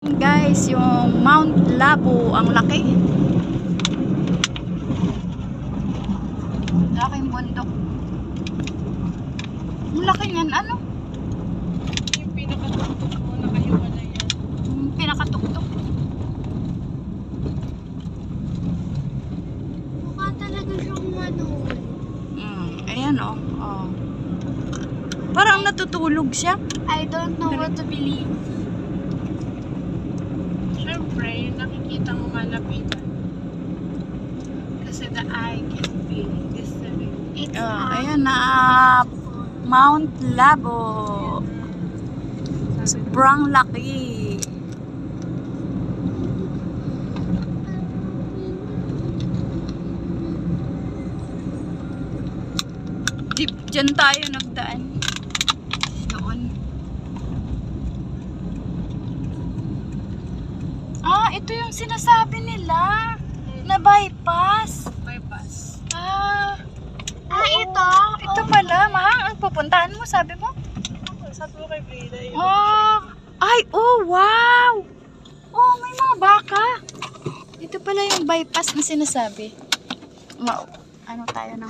Guys, yung Mount Labo, ang laki. Laking bundok. Ang laki niyan, ano? Yung pinakatuktok mo, nakahiwalay yan. Yung pinakatuktok. Mukha talaga siyang manuhol. Ayan oh. Oh. Parang natutulog siya. I don't know what to believe. Siyempre, yung nakikita mo malapitan. Kasi the eye can be deceiving. It's Ayan na. Mount Labo. Sobrang laki. Diyan tayo nagdaan. Noon. Ito yung sinasabi nila. Na bypass. Bypass. ito. Ito pala, mahal. Ang pupuntahan mo, sabi mo? Sabi ko kay Brida, yun. Wow! Oh, may mga baka. Ito pala yung bypass na sinasabi. Ano tayo ng